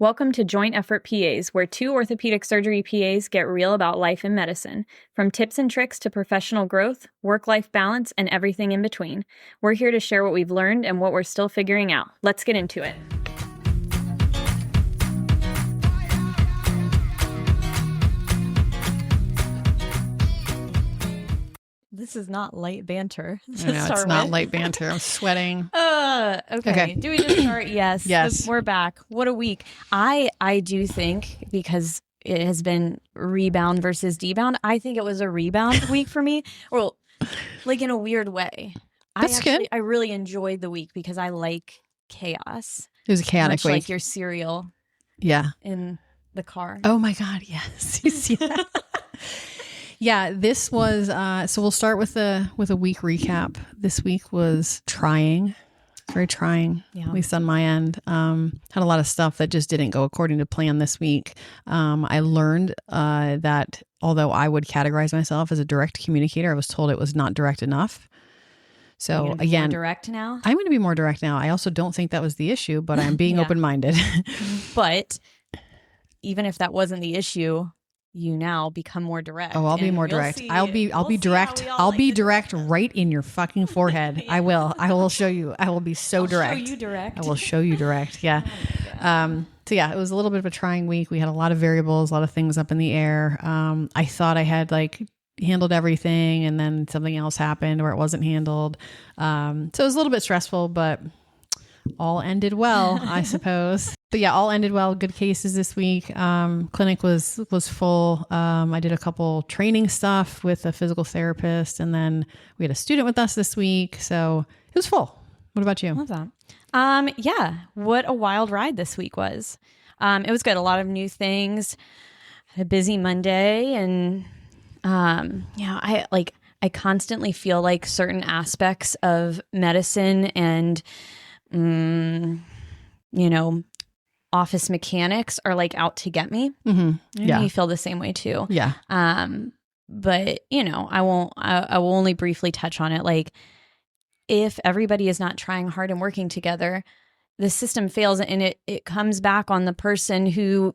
Welcome to Joint Effort PAs, where two orthopedic surgery PAs get real about life in medicine. From tips and tricks to professional growth, work-life balance, and everything in between. We're here to share what we've learned and what we're still figuring out. Let's get into it. This is not light banter. No, it's not light banter. I'm sweating. Okay. Do we just start? Yes. Yes. We're back. What a week. I do think, because it has been rebound versus debound, I think it was a rebound week for me. Well, like in a weird way. That's good. I really enjoyed the week because I like chaos. It was a chaotic much week. Like your cereal. Yeah. In the car. Oh my God. Yes. You see that? Yeah, this was, so we'll start with a week recap. This week was trying, very trying, at least on my end. Had a lot of stuff that just didn't go according to plan this week. I learned that although I would categorize myself as a direct communicator, I was told it was not direct enough. So again, more direct now? I'm going to be more direct now. I also don't think that was the issue, but I'm being open-minded. But even if that wasn't the issue, you now become more direct. Oh, I'll be more direct. I'll be direct. I'll be direct right in your fucking forehead. I will show you. I will be so direct. Show you direct. I will show you direct. Yeah. So yeah, it was a little bit of a trying week. We had a lot of variables, a lot of things up in the air. I thought I had handled everything, and then something else happened where it wasn't handled. So it was a little bit stressful, but all ended well, I suppose. But yeah, all ended well. Good cases this week. Clinic was full. I did a couple training stuff with a physical therapist, and then we had a student with us this week. So it was full. What about you? Love that. Yeah. What a wild ride this week was. It was good. A lot of new things. Had a busy Monday, and I constantly feel like certain aspects of medicine and office mechanics are out to get me. Mm-hmm. Yeah. You feel the same way too. Yeah. But I will only briefly touch on it. If everybody is not trying hard and working together, the system fails, and it comes back on the person who,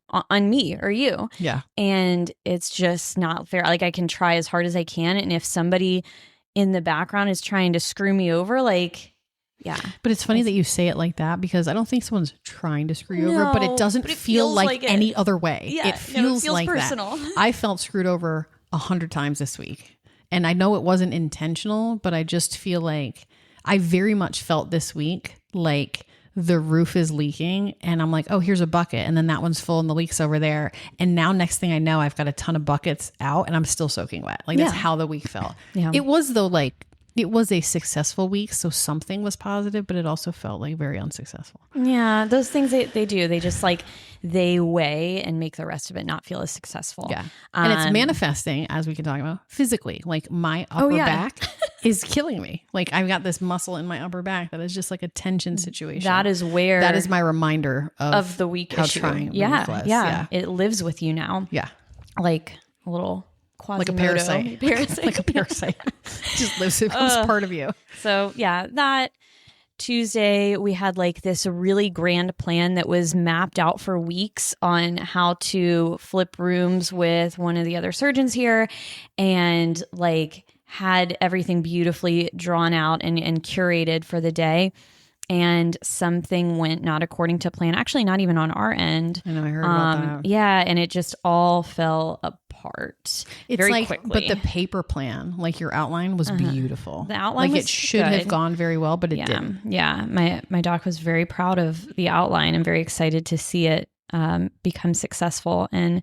on me or you. Yeah. And it's just not fair. I can try as hard as I can, and if somebody in the background is trying to screw me over, yeah. But it's funny that you say it like that, because I don't think someone's trying to screw you over, but it doesn't feel like any other way. Yeah, it feels like personal. That. I felt screwed over 100 times this week. And I know it wasn't intentional, but I just feel like I very much felt this week like the roof is leaking, and I'm like, oh, here's a bucket, and then that one's full and the leak's over there. And now next thing I know, I've got a ton of buckets out and I'm still soaking wet. That's how the week felt. Yeah. It was though, it was a successful week, so something was positive, but it also felt very unsuccessful. Yeah, those things they do. They just they weigh and make the rest of it not feel as successful. Yeah, and it's manifesting, as we can talk about, physically. My upper back is killing me. I've got this muscle in my upper back that is just a tension situation. That is my reminder of the week how issue. Trying the week was. Yeah, it lives with you now. Yeah, like a little. Like a parasite. Like a parasite. Just lives, it becomes part of you. So yeah, that Tuesday we had this really grand plan that was mapped out for weeks on how to flip rooms with one of the other surgeons here, and had everything beautifully drawn out and curated for the day. And something went not according to plan. Actually, not even on our end. I know, I heard about that. Yeah, and it just all fell apart very quickly. But the paper plan, your outline was beautiful. The outline was it should have gone very well, but it didn't. Yeah, my doc was very proud of the outline and very excited to see it become successful. And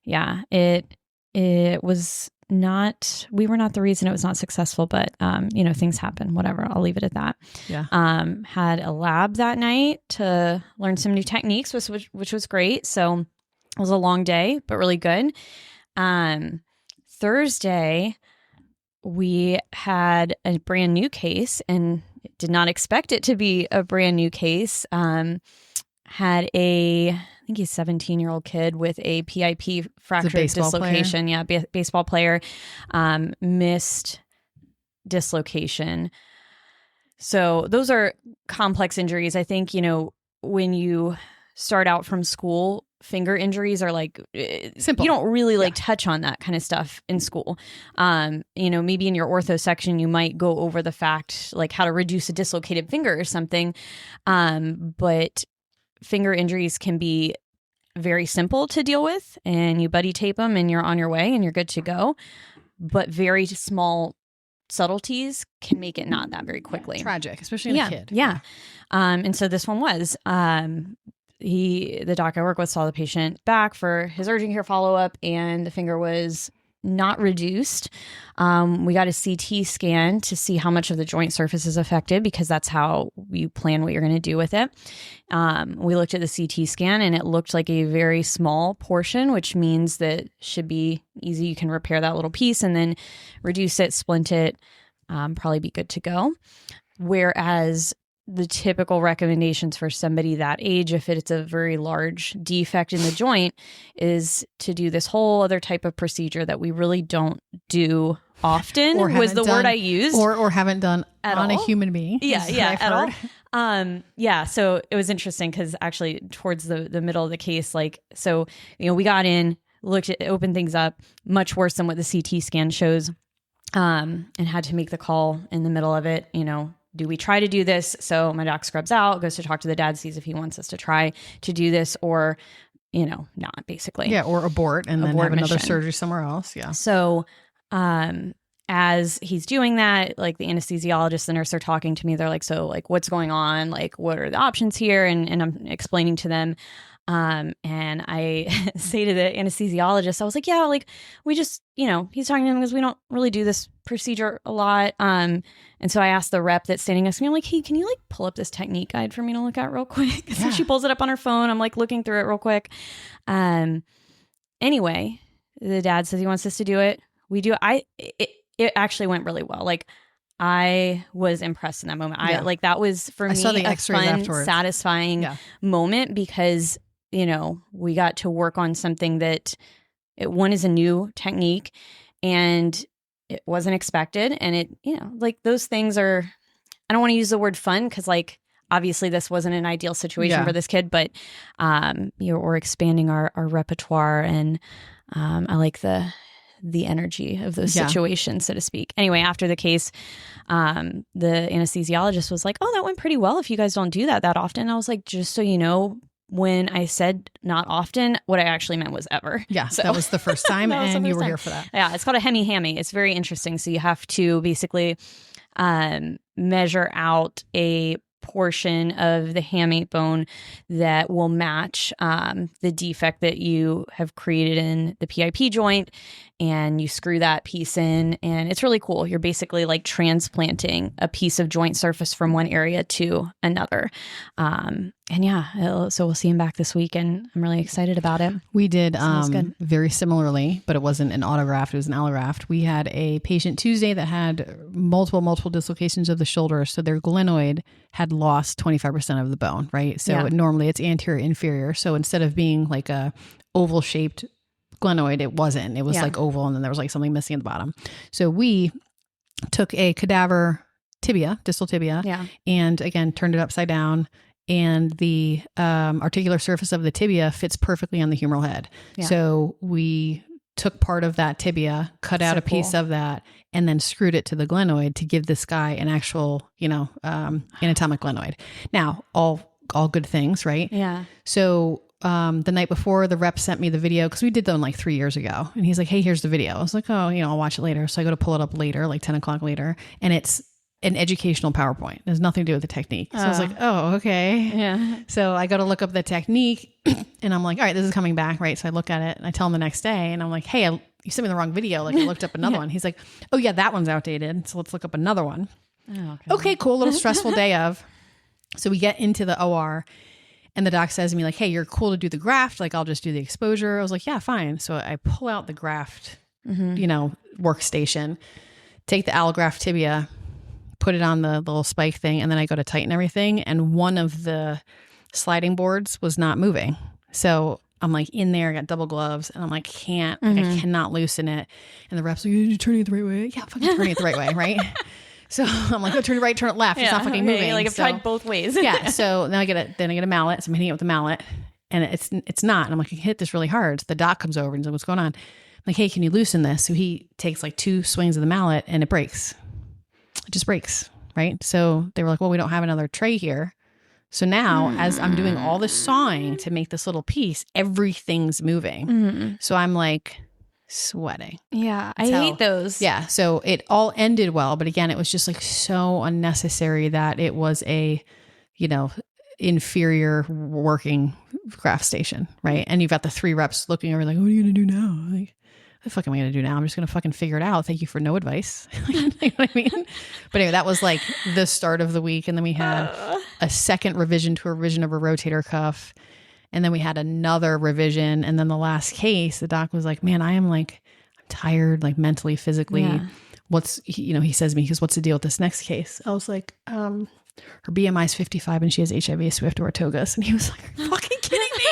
yeah, it was not, we were not the reason it was not successful, but things happen, whatever. I'll leave it at that. Yeah. Had a lab that night to learn some new techniques, which was great. So it was a long day, but really good. Thursday we had a brand new case, and did not expect it to be a brand new case. Had I think he's a 17-year-old kid with a PIP fracture dislocation. Player. Yeah, baseball player. Missed dislocation. So those are complex injuries. I think, when you start out from school, finger injuries are like simple. You don't really like touch on that kind of stuff in school. Maybe in your ortho section, you might go over the fact like how to reduce a dislocated finger or something. But finger injuries can be very simple to deal with, and you buddy tape them and you're on your way and you're good to go. But very small subtleties can make it not that very quickly. Tragic, especially in a kid. Yeah. And so this one was, the doc I work with saw the patient back for his urgent care follow-up, and the finger was not reduced. We got a CT scan to see how much of the joint surface is affected, because that's how you plan what you're going to do with it. We looked at the CT scan, and it looked like a very small portion, which means that should be easy. You can repair that little piece and then reduce it, splint it, probably be good to go. Whereas the typical recommendations for somebody that age, if it's a very large defect in the joint, is to do this whole other type of procedure that we really don't do often, was the word I used. Or haven't done on all. a human being. Yeah, at all. So it was interesting because actually towards the middle of the case, we got in, opened things up, much worse than what the CT scan shows, and had to make the call in the middle of it, do we try to do this? So my doc scrubs out, goes to talk to the dad, sees if he wants us to try to do this or, not basically. Yeah. Or abort and then have another surgery somewhere else. Yeah. So, as he's doing that, like the anesthesiologist, the nurse are talking to me. They're like, so like, what's going on? Like, what are the options here? And I'm explaining to them. And I say to the anesthesiologist, I was like, yeah, like we just, he's talking to him because we don't really do this procedure a lot. And so I asked the rep that's standing next to me, I'm like, hey, can you like pull up this technique guide for me to look at real quick? So she pulls it up on her phone. I'm like looking through it real quick. Anyway, the dad says he wants us to do it. We do. It actually went really well. Like I was impressed in that moment. That was for me a fun, satisfying moment because we got to work on something that one is a new technique and it wasn't expected. And it, like those things are, I don't want to use the word fun because like, obviously this wasn't an ideal situation for this kid, but, we're expanding our repertoire and, I like the energy of those situations, so to speak. Anyway, after the case, the anesthesiologist was like, oh, that went pretty well if you guys don't do that often. I was like, just so you know, when I said not often, what I actually meant was ever. Yeah, so that was the first time and you were here for that. Yeah, it's called a hemi-hammy. It's very interesting. So you have to basically measure out a portion of the hamate bone that will match the defect that you have created in the PIP joint, and you screw that piece in, and it's really cool. You're basically like transplanting a piece of joint surface from one area to another. So we'll see him back this week, and I'm really excited about it. We did very similarly, but it wasn't an autograft, it was an allograft. We had a patient Tuesday that had multiple dislocations of the shoulder, so their glenoid had lost 25% of the bone, right? So normally it's anterior inferior. So instead of being like a oval shaped glenoid, it wasn't. It was like oval, and then there was like something missing at the bottom. So we took a cadaver tibia, distal tibia, and again turned it upside down, and the articular surface of the tibia fits perfectly on the humeral head. Yeah. So we took part of that tibia, cut out a piece of that, and then screwed it to the glenoid to give this guy an actual, anatomic glenoid. Now, all good things, right? Yeah. So the night before, the rep sent me the video because we did them like 3 years ago. And he's like, hey, here's the video. I was like, oh, I'll watch it later. So I go to pull it up later, like 10 o'clock later. And it's an educational PowerPoint. It has nothing to do with the technique. So I was like, oh, okay. Yeah. So I go to look up the technique and I'm like, all right, this is coming back. Right. So I look at it and I tell him the next day and I'm like, hey, you sent me the wrong video. Like I looked up another one. He's like, oh yeah, that one's outdated. So let's look up another one. Oh, okay, cool. Little stressful day of. So we get into the OR. And the doc says to me like, hey, you're cool to do the graft. Like, I'll just do the exposure. I was like, yeah, fine. So I pull out the graft, workstation, take the allograft tibia, put it on the little spike thing. And then I go to tighten everything. And one of the sliding boards was not moving. So I'm like in there, I got double gloves and I'm like, I cannot loosen it. And the rep's like, you're turning it the right way. Yeah, fucking turning it the right way. Right. So I'm like, oh, turn it right, turn it left. It's not fucking moving. Like I've tried both ways. Yeah. So then I get a mallet. So I'm hitting it with the mallet and it's not. And I'm like, I can hit this really hard. So the doc comes over and he's like, what's going on? I'm like, hey, can you loosen this? So he takes like 2 swings of the mallet and it breaks. It just breaks. Right. So they were like, well, we don't have another tray here. So now as I'm doing all this sawing to make this little piece, everything's moving. So I'm like sweating. Yeah. I hate those. Yeah. So it all ended well. But again, it was just like so unnecessary that it was a, inferior working craft station. Right. And you've got the 3 reps looking over like, what are you going to do now? Like, what the fuck am I going to do now? I'm just going to fucking figure it out. Thank you for no advice. You know what I mean? But anyway, that was like the start of the week. And then we had a second revision to a revision of a rotator cuff. And then we had another revision. And then the last case, the doc was like, man, I'm tired, like mentally, physically. Yeah. He says to me, he goes, what's the deal with this next case? I was like, her BMI is 55 and she has HIV, so we have to wear togas. And he was like, are you fucking kidding me?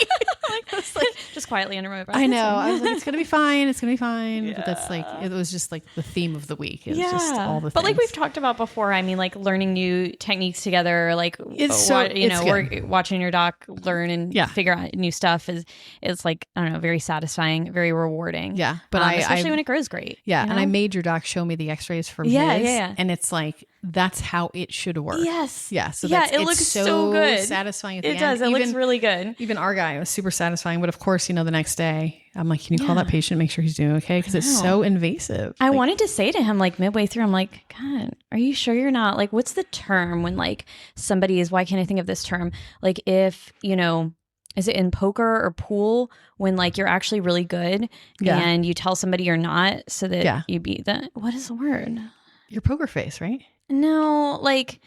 Just quietly under my breath. I know. I was like, it's going to be fine. It's going to be fine. Yeah. But that's like, it was just like the theme of the week. It was just all the things. But like we've talked about before, I mean, like learning new techniques together, like watching your doc learn and figure out new stuff is like, I don't know, very satisfying, very rewarding. Yeah. But especially when it grows great. Yeah. And I made your doc show me the x-rays from his. Yeah. And it's like, that's how it should work. Yes. Yeah. So it looks so good. Satisfying at the end. It does. It looks really good. Even our guy was super satisfying. But of course, the next day I'm like, can you call that patient, make sure he's doing okay? Because it's so invasive. I wanted to say to him like midway through, I'm like, God, are you sure you're not like, what's the term when like somebody is, why can't I think of this term? Like if, is it in poker or pool when like you're actually really good and you tell somebody you're not so that you beat them? What is the word? Your poker face, right? No, like,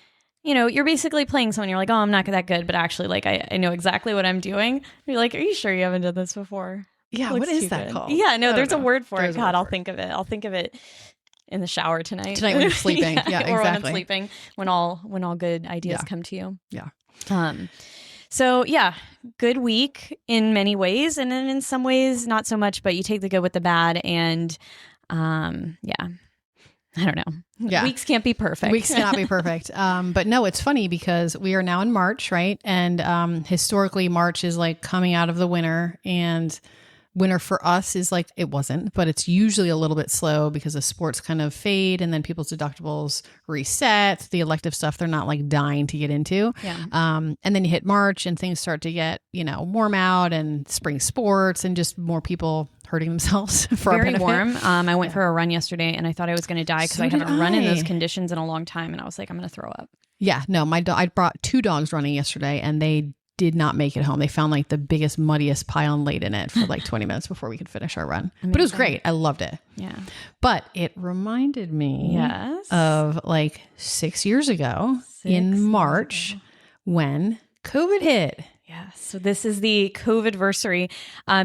you're basically playing someone. You're like, oh, I'm not that good, but actually, like, I know exactly what I'm doing. You're like, are you sure you haven't done this before? Yeah, what is that called? Yeah, no, there's a word for it. God, I'll think of it. I'll think of it in the shower tonight. Tonight when you're sleeping. Yeah, exactly. Or when I'm sleeping, when all good ideas come to you. Yeah. So yeah, good week in many ways, and then in some ways not so much. But you take the good with the bad, and I don't know. Yeah. Weeks can't be perfect. Weeks cannot be perfect. But no, it's funny because we are now in March, right? And historically, March is like coming out of the winter, and winter for us is like, it wasn't, but it's usually a little bit slow because the sports kind of fade and then people's deductibles reset. The elective stuff, they're not like dying to get into. Yeah. And then you hit March and things start to get, warm out and spring sports and just more people hurting themselves for very warm. I went for a run yesterday and I thought I was going to die because I haven't run in those conditions in a long time. And I was like, I'm going to throw up. Yeah, no, I brought 2 dogs running yesterday and they did not make it home. They found like the biggest, muddiest pile and laid in it for like 20 minutes before we could finish our run. But it was great. I loved it. Yeah. But it reminded me of like 6 years ago in March when COVID hit. Yeah. So this is the COVID-versary.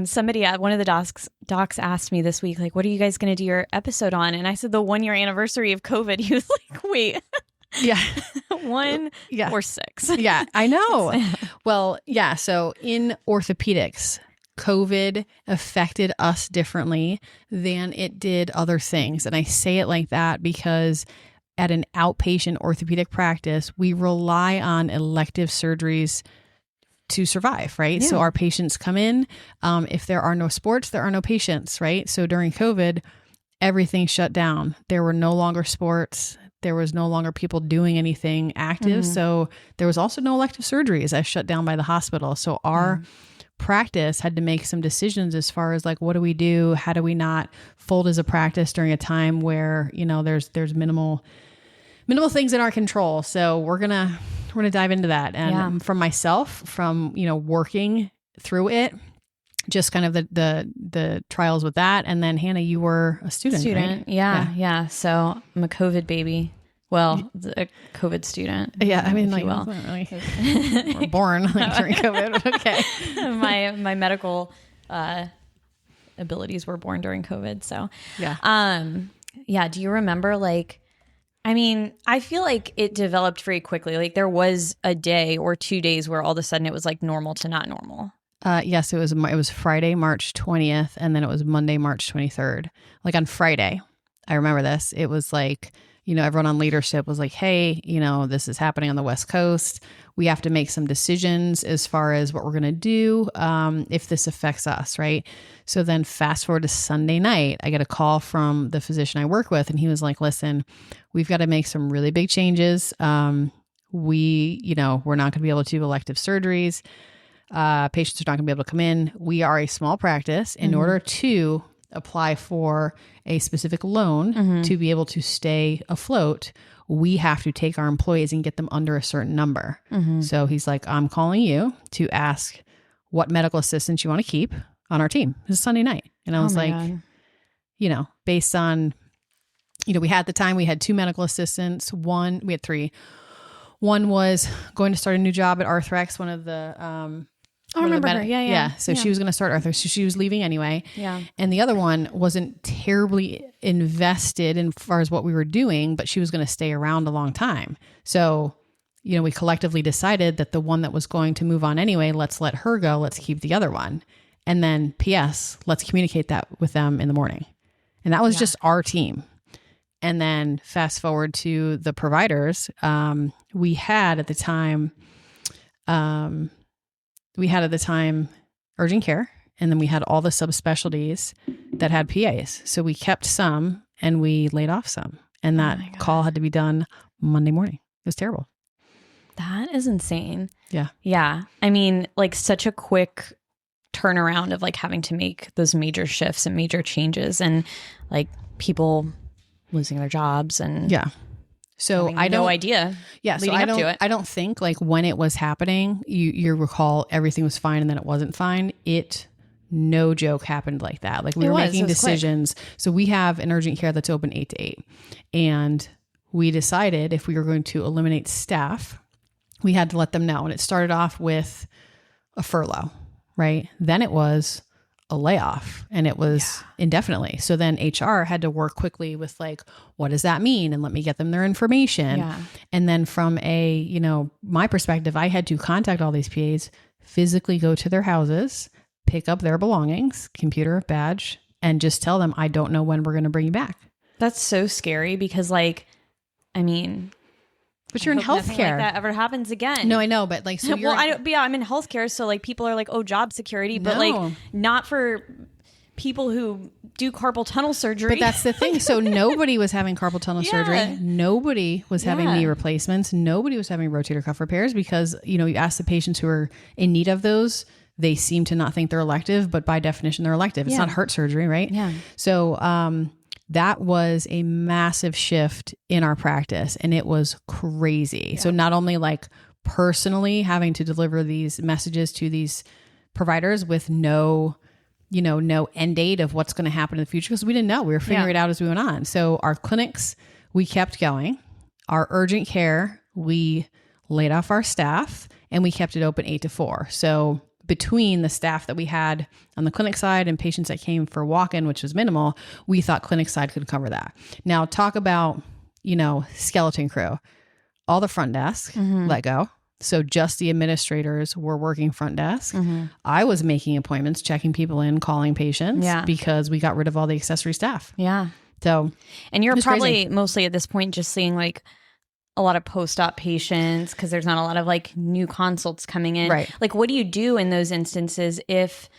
Somebody at one of the docs asked me this week, like, what are you guys going to do your episode on? And I said, the 1 year anniversary of COVID. He was like, wait. Yeah. 1 or 6. Yeah, I know. Well, yeah. So in orthopedics, COVID affected us differently than it did other things. And I say it like that because at an outpatient orthopedic practice, we rely on elective surgeries to survive, right? Yeah. So our patients come in. If there are no sports, there are no patients, right? So during COVID, everything shut down. There were no longer sports. There was no longer people doing anything active. Mm-hmm. So there was also no elective surgeries as shut down by the hospital. So our practice had to make some decisions as far as like, what do we do? How do we not fold as a practice during a time where, there's minimal things in our control. So we're going to dive into that. And from myself, from, working through it, just kind of the trials with that. And then Hannah, you were a student, right? Yeah. So I'm a COVID baby. Well, a COVID student. Yeah. I mean, like, well, really, we're born during COVID. Okay. My medical, abilities were born during COVID. So, do you remember I feel like it developed very quickly. Like there was a day or 2 days where all of a sudden it was like normal to not normal. Yes, it was Friday, March 20th, and then it was Monday, March 23rd. Like on Friday, I remember this. It was like, everyone on leadership was like, hey, this is happening on the West Coast. We have to make some decisions as far as what we're going to do if this affects us, right? So then fast forward to Sunday night, I get a call from the physician I work with, and he was like, listen, we've got to make some really big changes. We're not going to be able to do elective surgeries. Patients are not going to be able to come in. We are a small practice. In order to apply for a specific loan to be able to stay afloat, we have to take our employees and get them under a certain number. So he's like, I'm calling you to ask what medical assistants you want to keep on our team. This is Sunday night. And I was like, God. Based on, we had at the time, we had 2 medical assistants. We had 3. One was going to start a new job at Arthrex, one of the, I remember her. Yeah. So she was going to start Ortho. So she was leaving anyway. Yeah. And the other one wasn't terribly invested in far as what we were doing, but she was going to stay around a long time. So, we collectively decided that the one that was going to move on anyway, let's let her go. Let's keep the other one. And then PS, let's communicate that with them in the morning. And that was just our team. And then fast forward to the providers. We had at the time urgent care, and then we had all the subspecialties that had PAs. So we kept some and we laid off some. And that call had to be done Monday morning. It was terrible. That is insane. Yeah. Yeah. I mean, like such a quick turnaround of like having to make those major shifts and major changes and like people losing their jobs and So I no idea. Yeah. So I don't think like when it was happening, you recall everything was fine and then it wasn't fine. It no joke happened like that. Like we were making decisions. Quick. So we have an urgent care that's open 8 to 8. And we decided if we were going to eliminate staff, we had to let them know. And it started off with a furlough, right? Then it was a layoff and it was indefinitely. So then HR had to work quickly with like, what does that mean? And let me get them their information. Yeah. And then from my perspective, I had to contact all these PAs, physically go to their houses, pick up their belongings, computer, badge, and just tell them, I don't know when we're going to bring you back. That's so scary because but you're in healthcare. Like that ever happens again. No, I know, but like, so you're. Well, I'm in healthcare, so like people are like, oh, job security, but like not for people who do carpal tunnel surgery. But that's the thing. So nobody was having carpal tunnel surgery. Nobody was having knee replacements. Nobody was having rotator cuff repairs because you ask the patients who are in need of those. They seem to not think they're elective, but by definition, they're elective. It's not heart surgery, right? Yeah. So, that was a massive shift in our practice and it was crazy. Yeah. So not only like personally having to deliver these messages to these providers with no end date of what's going to happen in the future because we didn't know. We were figuring it out as we went on. So our clinics, we kept going. Our urgent care, we laid off our staff and we kept it open 8 to 4. So between the staff that we had on the clinic side and patients that came for walk-in, which was minimal, we thought clinic side could cover that. Now talk about, skeleton crew. All the front desk let go. So just the administrators were working front desk. I was making appointments, checking people in, calling patients because we got rid of all the accessory staff. Yeah. So, and you're probably mostly at this point just seeing like a lot of post-op patients because there's not a lot of like new consults coming in. Right. Like what do you do in those instances if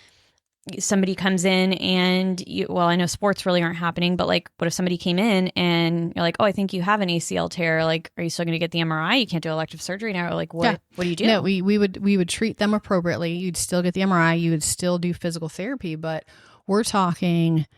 somebody comes in and I know sports really aren't happening, but like what if somebody came in and you're like, oh, I think you have an ACL tear. Like, are you still going to get the MRI? You can't do elective surgery now. Like what do you do? No, we would treat them appropriately. You'd still get the MRI. You would still do physical therapy, but we're talking,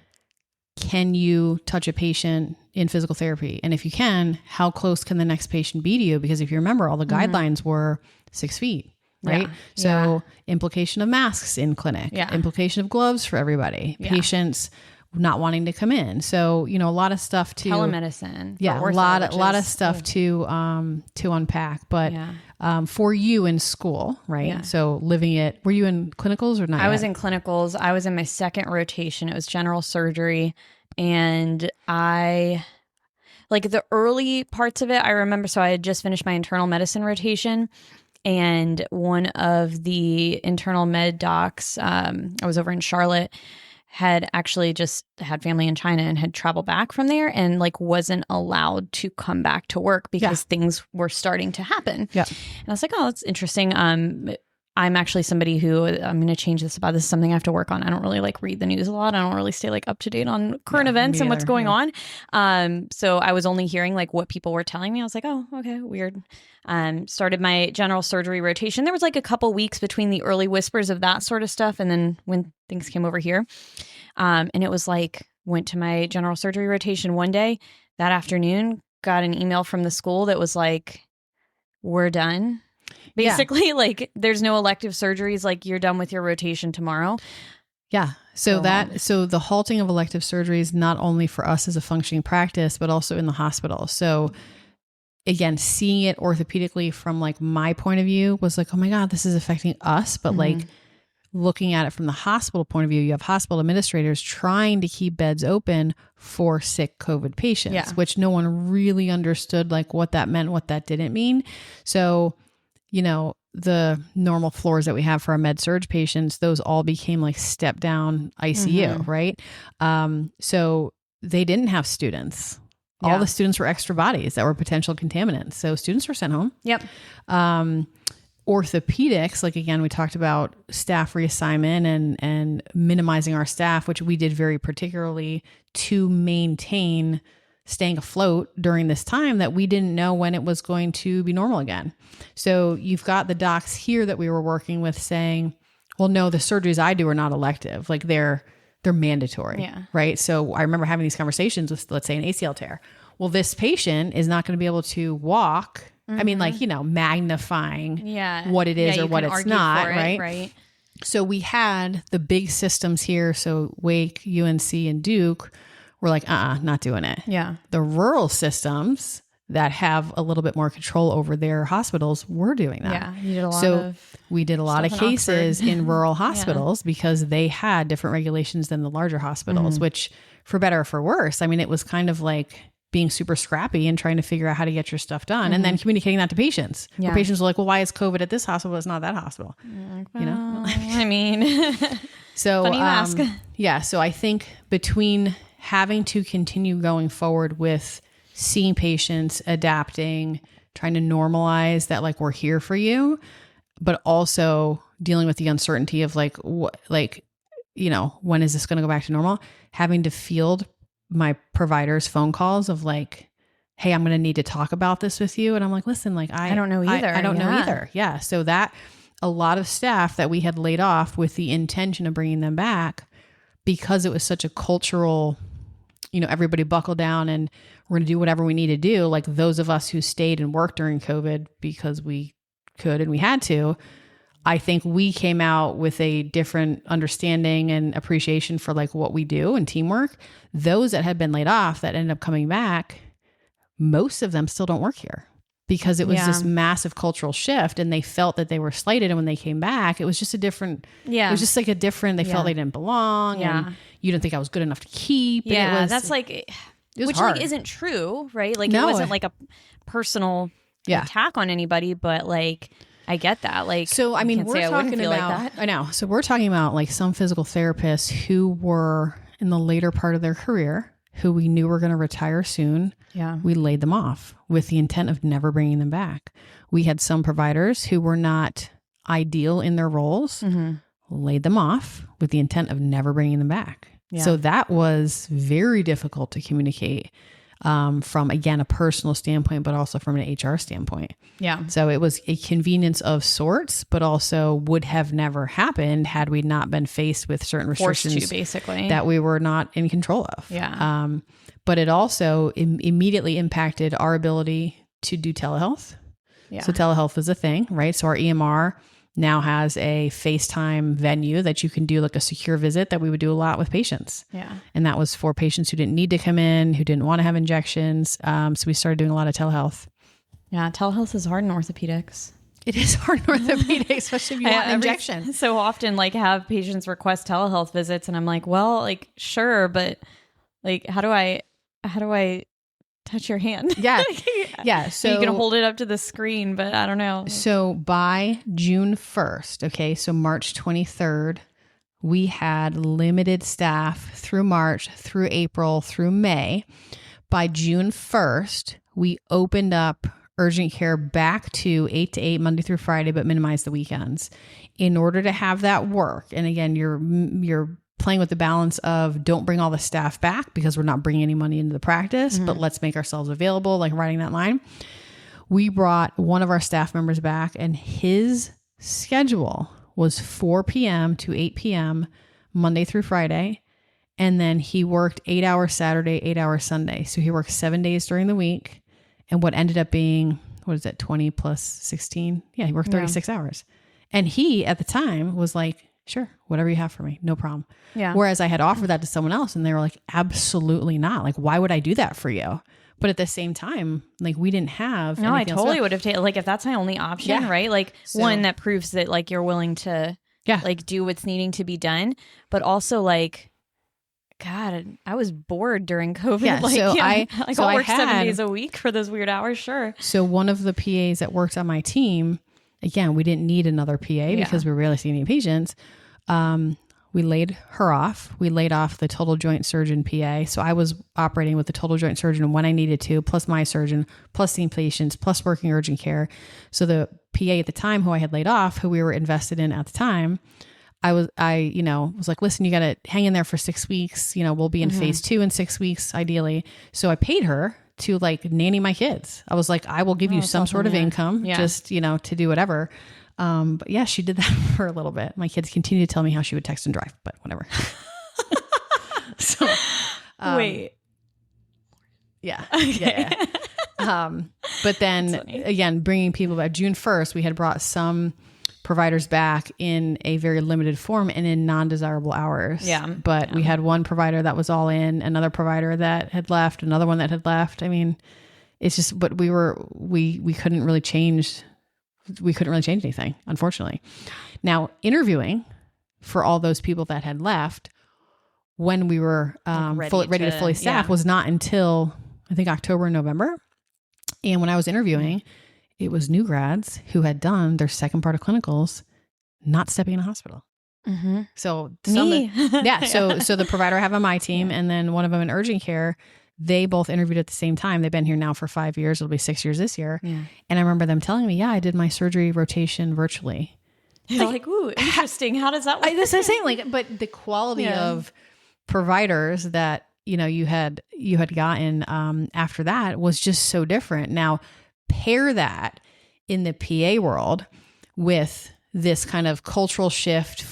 can you touch a patient in physical therapy? And if you can, how close can the next patient be to you? Because if you remember, all the guidelines were 6 feet, right? Yeah. So implication of masks in clinic, implication of gloves for everybody, patients not wanting to come in. So, a lot of stuff to telemedicine. Yeah. Ortho, a lot of stuff to unpack, but for you in school, right? Yeah. So were you in clinicals or not? I was in clinicals. I was in my second rotation. It was general surgery. And I, like the early parts of it, I remember, so I had just finished my internal medicine rotation and one of the internal med docs, I was over in Charlotte, had actually just had family in China and had traveled back from there and like wasn't allowed to come back to work because things were starting to happen. Yeah. And I was like, oh, that's interesting. I'm actually somebody who I'm going to change this about. This is something I have to work on. I don't really like read the news a lot. I don't really stay like up to date on current events and what's going on. So I was only hearing like what people were telling me. I was like, oh, okay, weird. Started my general surgery rotation. There was like a couple weeks between the early whispers of that sort of stuff and then when things came over here. And it was like, went to my general surgery rotation one day that afternoon, got an email from the school that was like, we're done. Basically, like there's no elective surgeries, like you're done with your rotation tomorrow. Yeah. So the halting of elective surgeries, not only for us as a functioning practice, but also in the hospital. So again, seeing it orthopedically from like my point of view was like, oh my God, this is affecting us. But like looking at it from the hospital point of view, you have hospital administrators trying to keep beds open for sick COVID patients, which no one really understood like what that meant, what that didn't mean. So, you know, the normal floors that we have for our med surg patients, those all became like step down ICU, right? So they didn't have students. All the students were extra bodies that were potential contaminants. So students were sent home. Yep. Orthopedics, like again, we talked about staff reassignment and minimizing our staff, which we did very particularly to maintain staying afloat during this time that we didn't know when it was going to be normal again. So you've got the docs here that we were working with saying, well, no, the surgeries I do are not elective. Like they're mandatory, right? So I remember having these conversations with, let's say, an ACL tear. Well, this patient is not going to be able to walk. I mean, like, you know, magnifying what it is or what it's not, right? So we had the big systems here. So Wake, UNC, and Duke were like, not doing it. Yeah. The rural systems that have a little bit more control over their hospitals were doing that. Yeah. You did a lot we did a lot of cases in rural hospitals because they had different regulations than the larger hospitals, which for better or for worse, I mean, it was kind of like being super scrappy and trying to figure out how to get your stuff done and then communicating that to patients. Where patients were like, well, why is COVID at this hospital? It's not that hospital. Well, you know? I mean, so, funny you ask. Yeah. So I think between having to continue going forward with seeing patients, adapting, trying to normalize that, like, we're here for you, but also dealing with the uncertainty of like, you know, when is this going to go back to normal? Having to field my providers' phone calls of like, hey, I'm going to need to talk about this with you. And I'm like, listen, like, I don't know either. I don't know either. Yeah. So that a lot of staff that we had laid off with the intention of bringing them back because it was such a cultural, you know, everybody buckle down and we're going to do whatever we need to do. Like those of us who stayed and worked during COVID because we could and we had to, I think we came out with a different understanding and appreciation for like what we do and teamwork. Those that had been laid off that ended up coming back, most of them still don't work here because it was this massive cultural shift and they felt that they were slighted. And when they came back, it was just a different, it was just like a different, they felt they didn't belong and you didn't think I was good enough to keep. And it was, that's like, it was which hard. Like isn't true, right? Like it wasn't like a personal attack on anybody, but like, I get that. Like, so, I mean, we're talking about, like I know. So we're talking about like some physical therapists who were in the later part of their career, who we knew were going to retire soon. Yeah. We laid them off with the intent of never bringing them back. We had some providers who were not ideal in their roles, laid them off with the intent of never bringing them back. Yeah. So that was very difficult to communicate. From, again, a personal standpoint, but also from an HR standpoint. Yeah. So it was a convenience of sorts, but also would have never happened had we not been faced with certain restrictions forced to, basically, that we were not in control of. Yeah. But it also immediately impacted our ability to do telehealth. Yeah. So telehealth is a thing, right? So our EMR now has a FaceTime venue that you can do like a secure visit that we would do a lot with patients. Yeah. And that was for patients who didn't need to come in, who didn't want to have injections. So we started doing a lot of telehealth. Yeah. Telehealth is hard in orthopedics. It is hard in orthopedics, especially if you want an injection. So often like have patients request telehealth visits and I'm like, well, like, sure. But like, how do I touch your hand? Yeah. Yeah. So you can hold it up to the screen, but I don't know. So by June 1st, okay, so March 23rd, we had limited staff through March, through April, through May. By June 1st, we opened up urgent care back to 8 to 8 Monday through Friday, but minimize the weekends in order to have that work. And again, you're playing with the balance of don't bring all the staff back because we're not bringing any money into the practice, but let's make ourselves available, like riding that line. We brought one of our staff members back and his schedule was 4 p.m. to 8 p.m. Monday through Friday. And then he worked 8 hours Saturday, 8 hours Sunday. So he worked 7 days during the week. And what ended up being, 20 plus 16? Yeah, he worked 36 hours. And he, at the time, was like, sure, whatever you have for me, no problem. Yeah. Whereas I had offered that to someone else and they were like, absolutely not. Like, why would I do that for you? But at the same time, like we didn't have. No, I totally would have taken, like, if that's my only option, right? Like one that proves that like you're willing to like do what's needing to be done. But also like, God, I was bored during COVID. Yeah, like, so I'll work 7 days a week for those weird hours. Sure. So one of the PAs that worked on my team, again, we didn't need another PA because we were rarely seeing any patients. We laid her off. We laid off the total joint surgeon PA. So I was operating with the total joint surgeon when I needed to, plus my surgeon, plus seeing patients, plus working urgent care. So the PA at the time who I had laid off, who we were invested in at the time, I was like, listen, you got to hang in there for 6 weeks. We'll be in phase 2 in 6 weeks, ideally. So I paid her to like nanny my kids. I was like, I will give you some sort of income, just, to do whatever. But yeah, she did that for a little bit. My kids continue to tell me how she would text and drive, but whatever. So, wait. Yeah. Okay. But then again, bringing people back June 1st, we had brought some providers back in a very limited form and in non-desirable hours. Yeah. But we had one provider that was all in, another provider that had left, another one that had left. I mean, it's just, but we couldn't really change. We couldn't really change anything, unfortunately. Now, interviewing for all those people that had left when we were ready to fully staff was not until, I think, October and November. And when I was interviewing, it was new grads who had done their second part of clinicals, not stepping in a hospital. Mm-hmm. So me. So the provider I have on my team and then one of them in urgent care, they both interviewed at the same time. They've been here now for 5 years. It'll be 6 years this year. Yeah. And I remember them telling me, I did my surgery rotation virtually. You're like, ooh, interesting. How does that work? That's what I'm saying. But the quality of providers that, you had gotten after that was just so different. Now, pair that in the PA world with this kind of cultural shift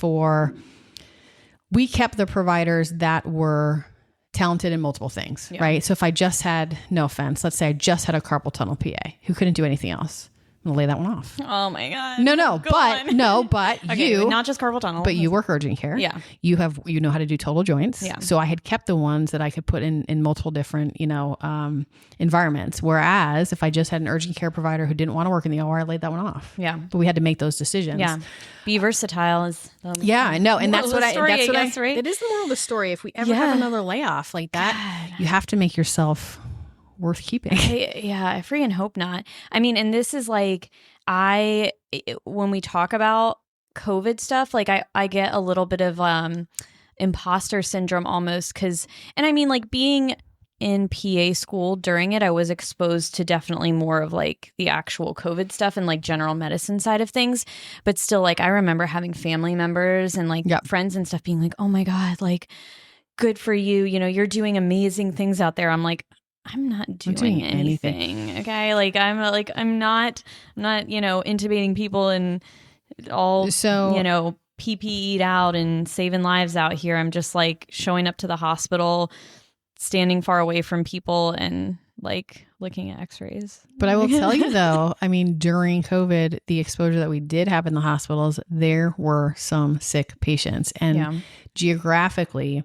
we kept the providers that were talented in multiple things, right? So if I just had, no offense, let's say I just had a carpal tunnel PA who couldn't do anything else, I'm gonna lay that one off. Oh my God. But okay, you, not just carpal tunnel, but you work urgent care. Yeah. You know how to do total joints. Yeah. So I had kept the ones that I could put in multiple different, environments. Whereas if I just had an urgent care provider who didn't want to work in the OR, I laid that one off. Yeah. But we had to make those decisions. Yeah. Be versatile is. I know. And that's what I, right? It is the moral of the story. If we ever have another layoff like that, you have to make yourself worth keeping. I freaking hope not. I mean, and this is like, when we talk about COVID stuff, like I get a little bit of imposter syndrome almost and I mean, like being in PA school during it, I was exposed to definitely more of like the actual COVID stuff and like general medicine side of things. But still, like I remember having family members and like friends and stuff being like, oh my God, like good for you. You're doing amazing things out there. I'm like, I'm not doing anything. Okay. Like I'm not, intubating people and all, PPE'd out and saving lives out here. I'm just like showing up to the hospital, standing far away from people and like looking at x-rays. But I will tell you though, I mean, during COVID, the exposure that we did have in the hospitals, there were some sick patients and geographically,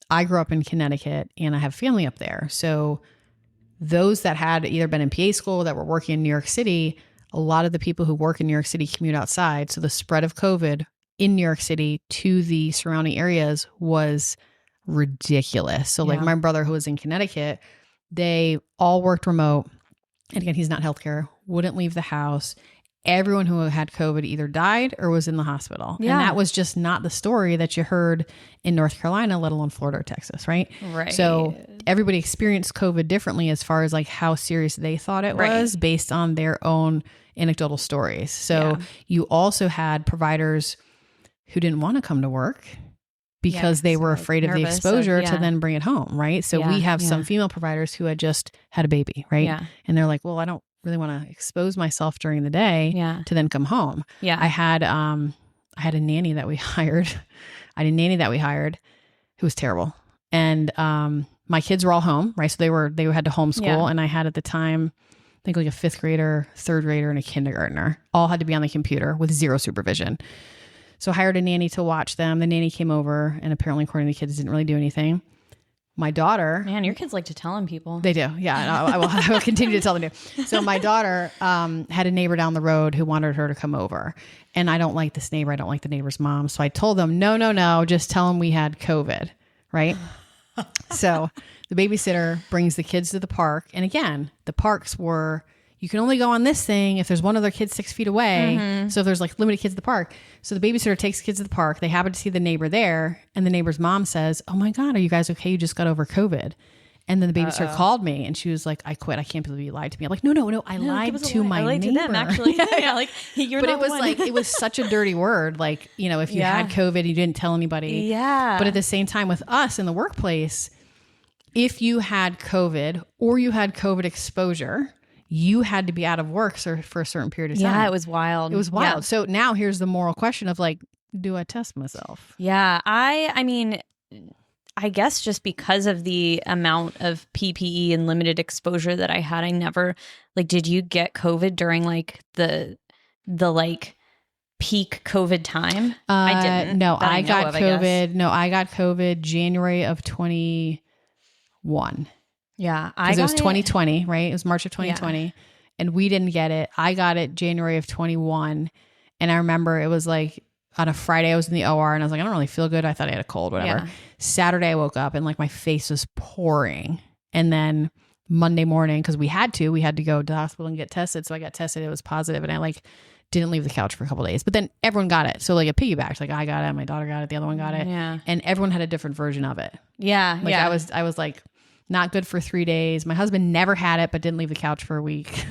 I grew up in Connecticut and I have family up there. So those that had either been in PA school that were working in New York City, a lot of the people who work in New York City commute outside. So the spread of COVID in New York City to the surrounding areas was ridiculous. So like my brother who was in Connecticut, they all worked remote. And again, he's not healthcare, wouldn't leave the house. everyone who had COVID either died or was in the hospital. Yeah. And that was just not the story that you heard in North Carolina, let alone Florida or Texas, right? Right. So everybody experienced COVID differently as far as like how serious they thought it was based on their own anecdotal stories. So you also had providers who didn't want to come to work because they were afraid of the exposure to then bring it home, right? So we have some female providers who had just had a baby, right? Yeah. And they're like, well, I don't really want to expose myself during the day to then come home. Yeah. I had a nanny that we hired. Who was terrible. And my kids were all home, right? So they had to homeschool. And I had at the time, I think like a 5th grader, 3rd grader, and a kindergartner. All had to be on the computer with zero supervision. So I hired a nanny to watch them. The nanny came over, and apparently, according to the kids, didn't really do anything. My daughter... Man, your kids like to tell on people. They do. Yeah, I will continue to tell them to. So my daughter had a neighbor down the road who wanted her to come over. And I don't like this neighbor. I don't like the neighbor's mom. So I told them, no, just tell them we had COVID, right? So the babysitter brings the kids to the park. And again, the parks were... You can only go on this thing if there's one other kid 6 feet away. So if there's like limited kids at the park. So the babysitter takes kids to the park. They happen to see the neighbor there. And the neighbor's mom says, oh my God, are you guys okay? You just got over COVID. And then the babysitter called me and she was like, I quit. I can't believe you lied to me. I'm like, no, I lied to my neighbor. To them, actually. Like, you're but not it was one. like, it was such a dirty word. Like, you know, if you had COVID, you didn't tell anybody. Yeah. But at the same time with us in the workplace, if you had COVID or you had COVID exposure, you had to be out of work for a certain period of time. Yeah, it was wild. It was wild. Yeah. So now here's the moral question of like, do I test myself? Yeah. I mean, I guess just because of the amount of PPE and limited exposure that I had, I never, like, did you get COVID during like the like peak COVID time? I didn't. No, I got COVID. No, I got COVID January of 21. Yeah. Because it was 2020, right? It was March of 2020 and we didn't get it. I got it January of 21. And I remember it was like on a Friday, I was in the OR and I was like, I don't really feel good. I thought I had a cold, whatever. Yeah. Saturday, I woke up and like my face was pouring. And then Monday morning, because we had to go to the hospital and get tested. So I got tested. It was positive, and I like didn't leave the couch for a couple of days. But then everyone got it. So like it piggybacked. Like I got it, my daughter got it, the other one got it. Yeah. And everyone had a different version of it. Yeah. Like I was like not good for 3 days. My husband never had it, but didn't leave the couch for a week.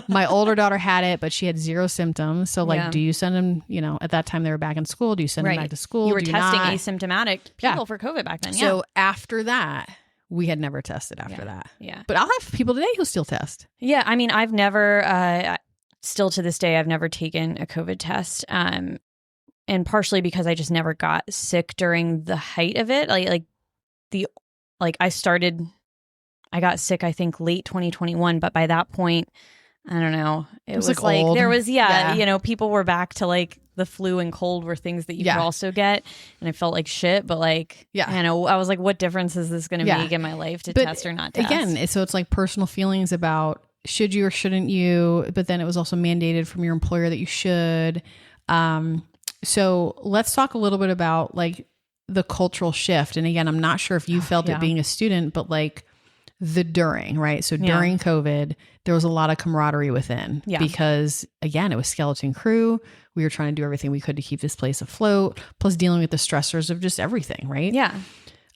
My older daughter had it, but she had zero symptoms. So like, do you send them, you know, at that time they were back in school. Do you send them back to school? You were testing asymptomatic people for COVID back then. So after that, we had never tested after that. Yeah. But I'll have people today who still test. Yeah. I mean, I've never, still to this day, I've never taken a COVID test. And partially because I just never got sick during the height of it. I got sick, I think late 2021, but by that point, I don't know. It was like old. There was, you know, people were back to like the flu and cold were things that you could also get. And I felt like shit, but like, I know, I was like, what difference is this going to make in my life to test or not test? Again, so it's like personal feelings about should you or shouldn't you, but then it was also mandated from your employer that you should. So let's talk a little bit about like the cultural shift. And again, I'm not sure if you felt it being a student, but like the during, right? So during COVID, there was a lot of camaraderie within because again, it was skeleton crew. We were trying to do everything we could to keep this place afloat, plus dealing with the stressors of just everything, right? Yeah.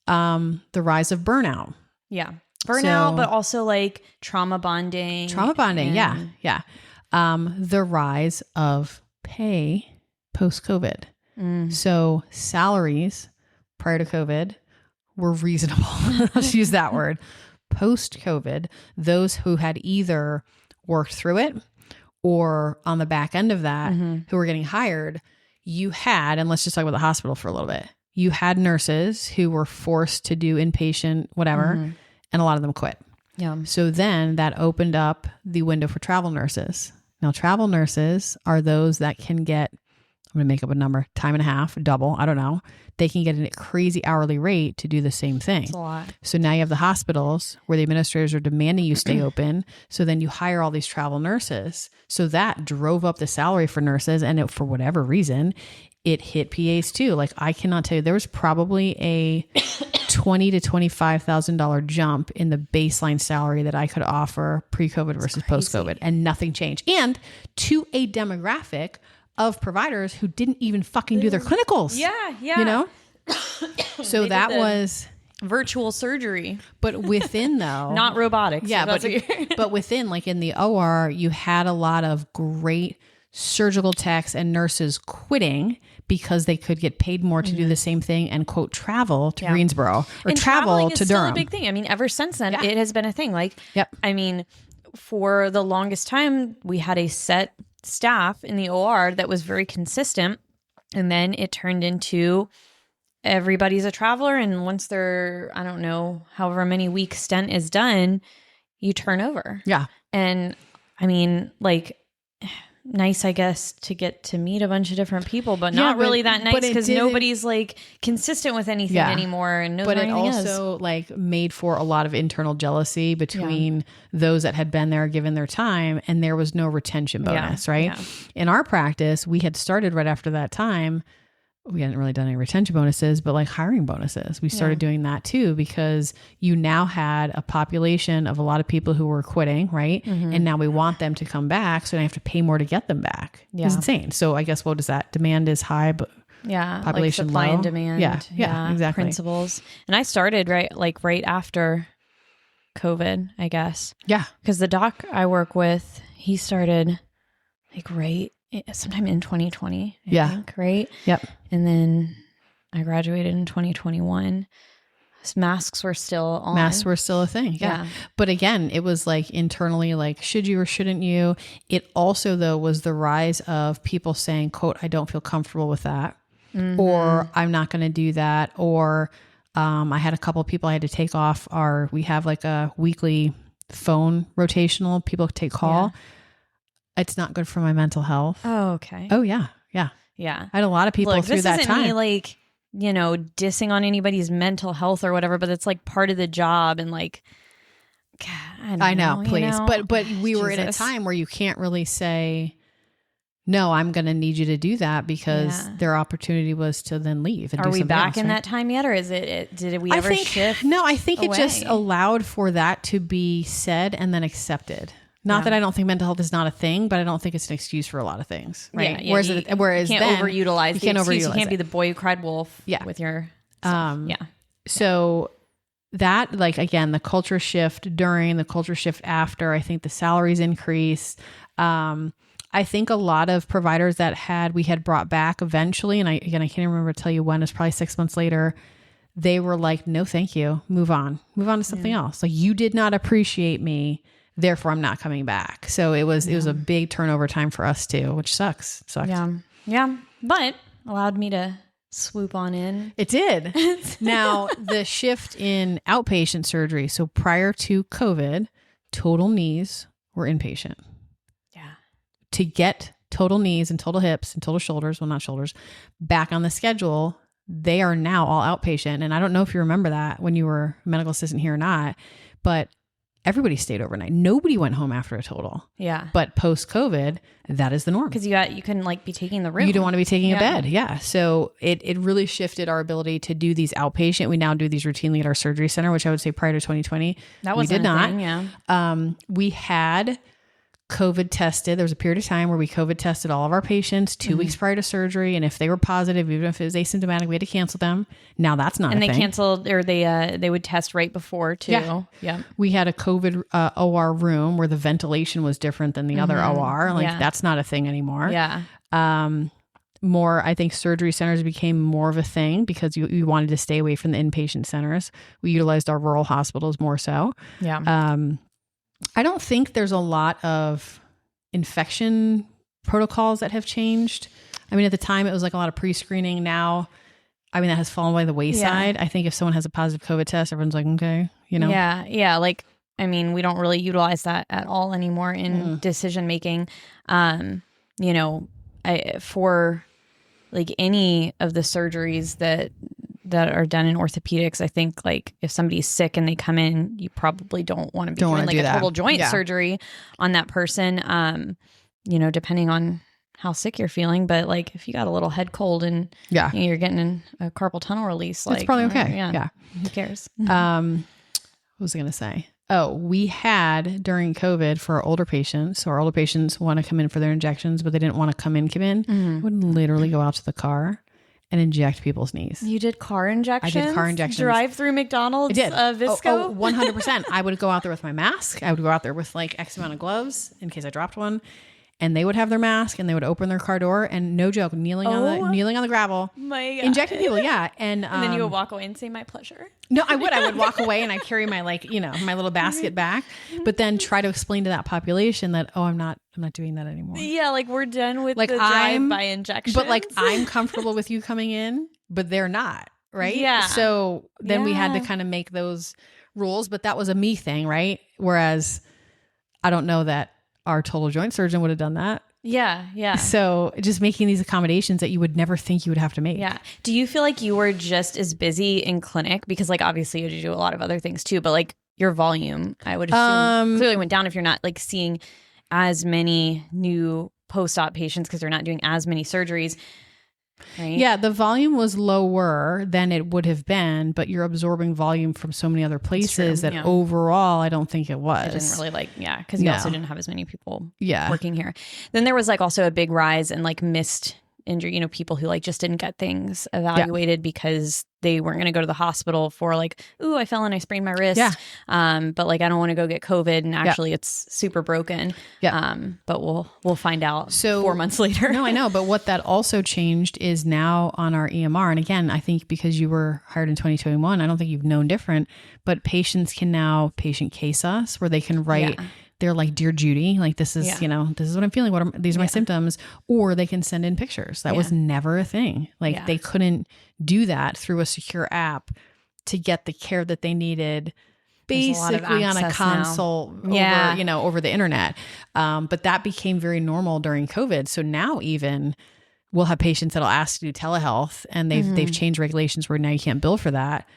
The rise of burnout. Yeah. Burnout, but also like trauma bonding. Yeah. The rise of pay post-COVID. So salaries prior to COVID were reasonable. Let's use that word. Post-COVID, those who had either worked through it or on the back end of that, who were getting hired, you had, and let's just talk about the hospital for a little bit. You had nurses who were forced to do inpatient, whatever, and a lot of them quit. Yeah. So then that opened up the window for travel nurses. Now, travel nurses are those that can get, I'm going to make up a number, time and a half, double, I don't know. They can get a crazy hourly rate to do the same thing. That's a lot. So now you have the hospitals where the administrators are demanding you stay open. So then you hire all these travel nurses. So that drove up the salary for nurses. And for whatever reason, it hit PAs too. Like I cannot tell you, there was probably a $20,000 to $25,000 jump in the baseline salary that I could offer pre-COVID versus post-COVID, and nothing changed. And to a demographic of providers who didn't even fucking do their clinicals. Yeah. You know? So that was virtual surgery, but within though, not robotics. Yeah. But within, like in the OR, you had a lot of great surgical techs and nurses quitting because they could get paid more to do the same thing and quote travel to Greensboro or and travel to is Durham. Still a big thing. I mean, ever since then, it has been a thing. Like, Yep. I mean, for the longest time, we had a set staff in the OR that was very consistent, and then it turned into everybody's a traveler, and once their, I don't know, however many week stint is done, you turn over. Yeah. And I mean, like, nice, I guess, to get to meet a bunch of different people, but not really that nice because nobody's like consistent with anything anymore, and knows but what it anything also like made for a lot of internal jealousy between those that had been there given their time, and there was no retention bonus, right? Yeah. In our practice, we had started right after that time. We hadn't really done any retention bonuses, but like hiring bonuses. We started doing that too, because you now had a population of a lot of people who were quitting, right? Mm-hmm. And now we want them to come back. So I have to pay more to get them back. Yeah. It's insane. So I guess what is that? Demand is high, but population like supply low. and demand. Yeah, exactly. Principles. And I started right after COVID, I guess. Yeah. Because the doc I work with, he started like sometime in 2020, I think, right? Yep. And then I graduated in 2021. Masks were still on. Masks were still a thing. Yeah. But again, it was like internally, like, should you or shouldn't you? It also, though, was the rise of people saying, quote, I don't feel comfortable with that. Mm-hmm. Or I'm not going to do that. Or I had a couple of people I had to take off we have like a weekly phone rotational, people take call. Yeah. It's not good for my mental health. Oh, okay. Oh, yeah. Yeah. Yeah. I had a lot of people through that time. This isn't me like, dissing on anybody's mental health or whatever, but it's like part of the job, and like, God, I know, please. But we were in a time where you can't really say, no, I'm going to need you to do that, because their opportunity was to then leave. And are we back in that time yet? Or is did we ever shift? No, I think it just allowed for that to be said and then accepted. Not that I don't think mental health is not a thing, but I don't think it's an excuse for a lot of things, right? Yeah, whereas you can't then overutilize you can't overutilize. You can't be the boy who cried wolf with your stuff. So that, like, again, the culture shift during, the culture shift after, I think the salaries increased. I think a lot of providers that we had brought back eventually, and I can't remember to tell you when, it's probably 6 months later, they were like, no, thank you. Move on to something else. Like, you did not appreciate me, therefore I'm not coming back. So it was a big turnover time for us too, which sucks. Yeah. But allowed me to swoop on in. It did. Now, the shift in outpatient surgery. So prior to COVID, total knees were inpatient. Yeah. To get total knees and total hips and total shoulders, well, not shoulders, back on the schedule, they are now all outpatient. And I don't know if you remember that when you were a medical assistant here or not, but everybody stayed overnight. Nobody went home after a total. Yeah. But post-COVID, that is the norm. Because you couldn't like be taking the room. You don't want to be taking a bed. Yeah. So it really shifted our ability to do these outpatient. We now do these routinely at our surgery center, which I would say prior to 2020, we did not. Thing, we had COVID tested. There was a period of time where we COVID tested all of our patients 2 weeks prior to surgery. And if they were positive, even if it was asymptomatic, we had to cancel them. Now that's not a thing. And they canceled, or they would test right before too. Yeah. We had a COVID OR room where the ventilation was different than the other OR. Like that's not a thing anymore. Yeah. I think surgery centers became more of a thing because you wanted to stay away from the inpatient centers. We utilized our rural hospitals more so. Yeah. I don't think there's a lot of infection protocols that have changed. I mean, at the time it was like a lot of pre-screening. Now, I mean, that has fallen by the wayside. Yeah. I think if someone has a positive COVID test, everyone's like, okay, Yeah. Yeah. Like, I mean, we don't really utilize that at all anymore in decision making. For like any of the surgeries that are done in orthopedics, I think like if somebody's sick and they come in, you probably don't want to be doing like a total joint surgery on that person. Depending on how sick you're feeling, but like if you got a little head cold and you're getting in a carpal tunnel release, like it's probably okay. Yeah. Who cares? What was I going to say? Oh, we had during COVID for our older patients. So our older patients want to come in for their injections, but they didn't want to come in. Would literally go out to the car and inject people's knees. You did car injections? I did car injections. Drive through McDonald's? I did. Visco? 100%. I would go out there with my mask. I would go out there with like X amount of gloves in case I dropped one. And they would have their mask and they would open their car door and no joke, kneeling on the gravel, injecting people. Yeah. And then you would walk away and say, my pleasure. No, I would walk away and I'd carry my my little basket back, but then try to explain to that population that, I'm not doing that anymore. Yeah. Like we're done with the drive-by injections. But like, I'm comfortable with you coming in, but they're not. Right. Yeah. So then we had to kind of make those rules, but that was a me thing. Right. Whereas I don't know that our total joint surgeon would have done that. Yeah. Yeah. So just making these accommodations that you would never think you would have to make. Yeah. Do you feel like you were just as busy in clinic? Because like, obviously you had to do a lot of other things too, but like your volume, I would assume clearly went down if you're not like seeing as many new post-op patients because they're not doing as many surgeries. Right? Yeah, the volume was lower than it would have been, but you're absorbing volume from so many other places that overall, I don't think it was. It didn't really because you also didn't have as many people working here. Then there was like also a big rise in like missed injury, people who like just didn't get things evaluated because they weren't going to go to the hospital for like, ooh, I fell and I sprained my wrist. Yeah. But like, I don't want to go get COVID and actually it's super broken. Yeah. But we'll find out 4 months later. No, I know. But what that also changed is now on our EMR. And again, I think because you were hired in 2021, I don't think you've known different, but patients can now patient case us where they can write they're like, Dear Judy, like this is, this is what I'm feeling. These are my symptoms, or they can send in pictures. That was never a thing. Like they couldn't do that through a secure app to get the care that they needed basically on a console over the internet. But that became very normal during COVID. So now even we'll have patients that'll ask to do telehealth and they've changed regulations where now you can't bill for that.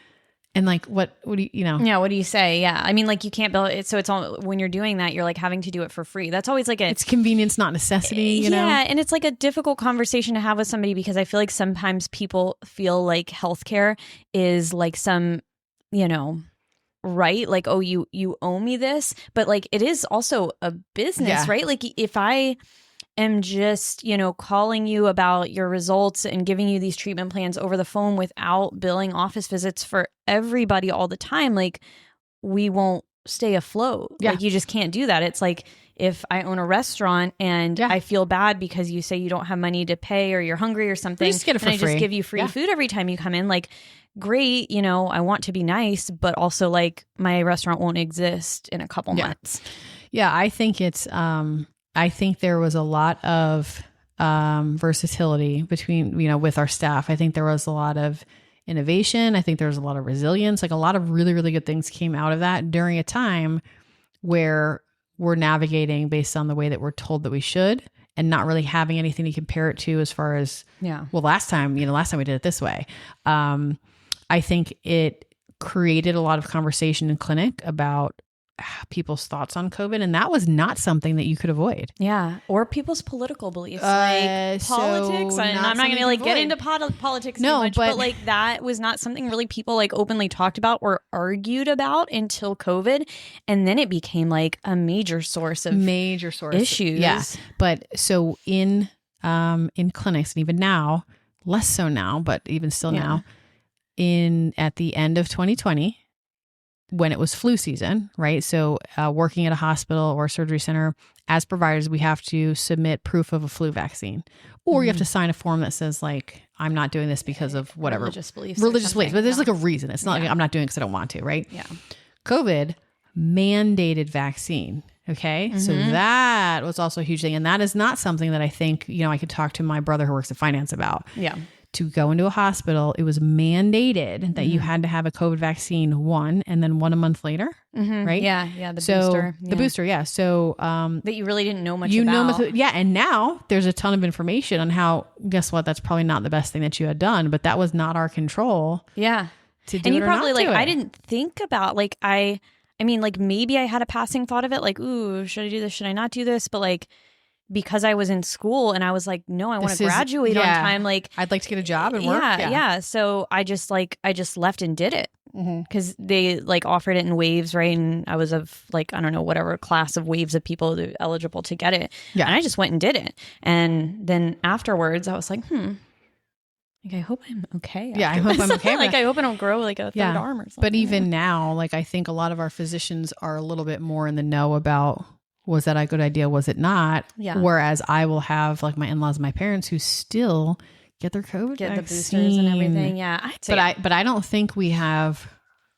And like, what do you know? Yeah. What do you say? Yeah. I mean, like you can't bill it. So it's all, when you're doing that, you're like having to do it for free. That's always like it's convenience, not necessity, you know? Yeah. And it's like a difficult conversation to have with somebody because I feel like sometimes people feel like healthcare is like some, right? Like, oh, you owe me this, but like, it is also a business, right? Like if I am just, calling you about your results and giving you these treatment plans over the phone without billing office visits for everybody all the time, like we won't stay afloat. Yeah. Like you just can't do that. It's like if I own a restaurant and I feel bad because you say you don't have money to pay or you're hungry or something, just get it for and free. I just give you free food every time you come in, like great, I want to be nice, but also like my restaurant won't exist in a couple months. Yeah, I think it's I think there was a lot of versatility between, with our staff. I think there was a lot of innovation. I think there was a lot of resilience. Like a lot of really, really good things came out of that during a time where we're navigating based on the way that we're told that we should and not really having anything to compare it to as far as, last time we did it this way. I think it created a lot of conversation in clinic about people's thoughts on COVID. And that was not something that you could avoid. Yeah. Or people's political beliefs, like politics. And I'm not going to like get into politics too much, but like that was not something really people like openly talked about or argued about until COVID. And then it became like a major source issues. Yeah. But so in clinics and even now, less so now, but even still now at the end of 2020, when it was flu season, right? So working at a hospital or a surgery center, as providers, we have to submit proof of a flu vaccine. Or you have to sign a form that says like, I'm not doing this because of whatever. Religious beliefs. But there's like a reason. It's not like I'm not doing it because I don't want to, right? Yeah. COVID mandated vaccine. Okay. So that was also a huge thing. And that is not something that I think, I could talk to my brother who works in finance about. Yeah. To go into a hospital, it was mandated that you had to have a COVID vaccine one and then one a month later, right? Yeah, yeah, booster. The booster, yeah. So that you really didn't know much about. And now there's a ton of information on how, guess what, that's probably not the best thing that you had done, but that was not our control. Yeah. To do and it you or probably not do it. I didn't think about I mean, like maybe I had a passing thought of it, like, ooh, should I do this? Should I not do this? But like because I was in school and I was like, no, I want to This is- graduate on yeah. time. Like, I'd like to get a job and work. yeah. So I just left and did it because they like offered it in waves, right? And I was of like, I don't know, whatever class of waves of people that are eligible to get it. Yeah. And I just went and did it. And then afterwards I was like, like, I hope I'm okay. Yeah, I after hope this. I'm okay. Like, I hope I don't grow like a third arm or something. But even now, like, I think a lot of our physicians are a little bit more in the know about, was that a good idea? Was it not? Yeah. Whereas I will have like my in-laws, and my parents who still get their COVID get vaccine. the boosters and everything. Yeah. But I don't think we have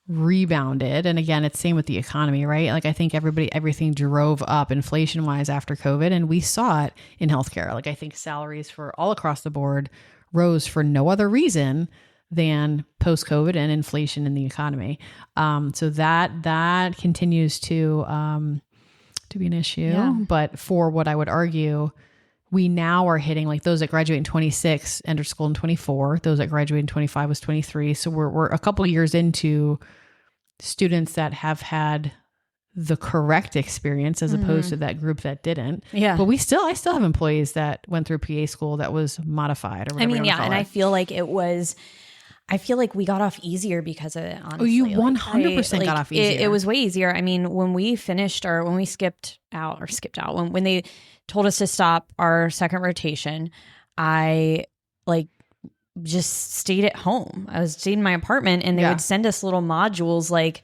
rebounded. And again, it's same with the economy, right? Like I think everything drove up inflation wise after COVID, and we saw it in healthcare. Like I think salaries for all across the board rose for no other reason than post-COVID and inflation in the economy. So that continues to be an issue. Yeah. But for what I would argue, we now are hitting like those that graduate in 26 enter school in 24. Those that graduate in 25 was 23. So we're a couple of years into students that have had the correct experience as opposed to that group that didn't. Yeah. But I still have employees that went through PA school that was modified or whatever. I mean, yeah. And I feel like we got off easier because of it, honestly. Oh, you 100% got off easier. It was way easier. I mean, when we skipped out, when they told us to stop our second rotation, I like just stayed at home. I stayed in my apartment, and they would send us little modules like,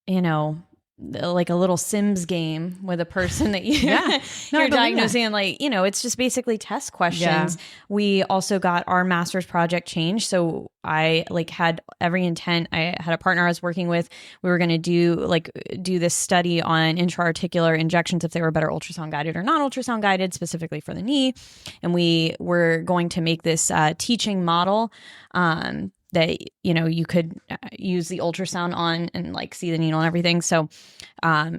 you know, like a little Sims game with a person that you're diagnosing, and like, you know, it's just basically test questions. Yeah. We also got our master's project changed. So I like had every intent. I had a partner I was working with. We were going to do this study on intra-articular injections, if they were better ultrasound guided or not ultrasound guided, specifically for the knee. And we were going to make this teaching model that, you know, you could use the ultrasound on and like see the needle and everything. So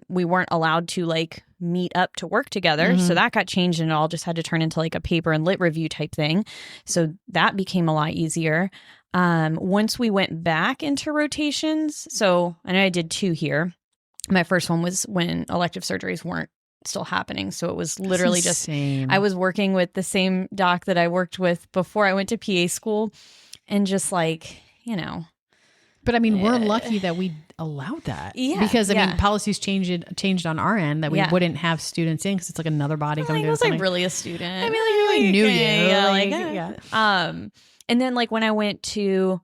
we weren't allowed to like meet up to work together. So that got changed, and it all just had to turn into like a paper and lit review type thing. So that became a lot easier. Once we went back into rotations, so I know I did 2 here. My first one was when elective surgeries weren't still happening. So it was literally just, I was working with the same doc that I worked with before I went to PA school. And just like, you know. But I mean, we're lucky that we allowed that. Yeah. Because I mean, policies changed on our end that we wouldn't have students in because it's like another body coming in. I was like really a student. I mean, like, I knew you. Yeah. And then like when I went to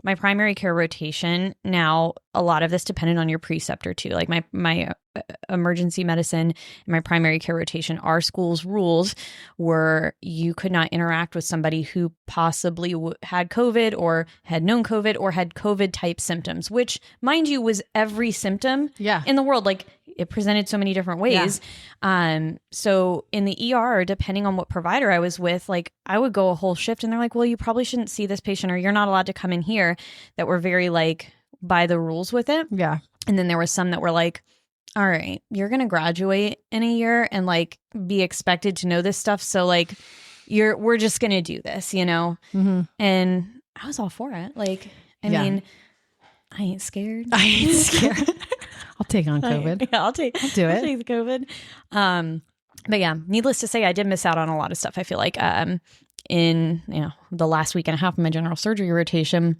my primary care rotation, now a lot of this depended on your preceptor too. Like my emergency medicine and my primary care rotation, our school's rules were you could not interact with somebody who possibly had COVID or had known COVID or had COVID type symptoms, which mind you was every symptom in the world. Like it presented so many different ways. So in the ER, depending on what provider I was with, like I would go a whole shift and they're like, well, you probably shouldn't see this patient, or you're not allowed to come in here, that were very like by the rules with it. Yeah. And then there was some that were like, all right, you're going to graduate in a year and like be expected to know this stuff. So like we're just going to do this, you know? And I was all for it. Like, I mean, I ain't scared. I'll take on COVID. I'll do it. I'll take the COVID. But yeah, needless to say, I did miss out on a lot of stuff. I feel like in the last week and a half of my general surgery rotation,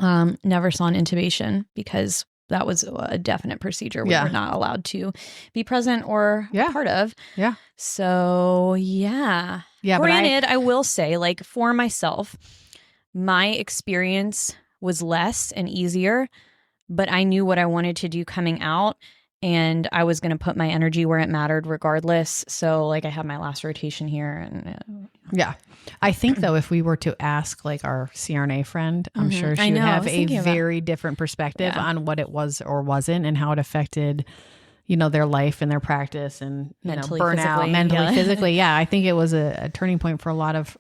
never saw an intubation because that was a definite procedure we were not allowed to be present or part of. Yeah. So yeah. Granted, I will say, like for myself, my experience was less and easier, but I knew what I wanted to do coming out, and I was going to put my energy where it mattered regardless. So like I had my last rotation here, and I think though, if we were to ask like our CRNA friend, I'm sure she would have a very different perspective on what it was or wasn't and how it affected, you know, their life and their practice and mentally, burnout, mentally, physically. Yeah. I think it was a turning point for a lot of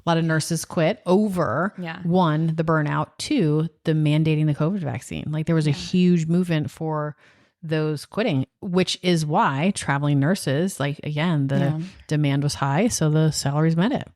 nurses quit over one, the burnout, 2, the mandating the COVID vaccine. Like there was a huge movement for those quitting, which is why traveling nurses, like again, the demand was high. So the salaries met it.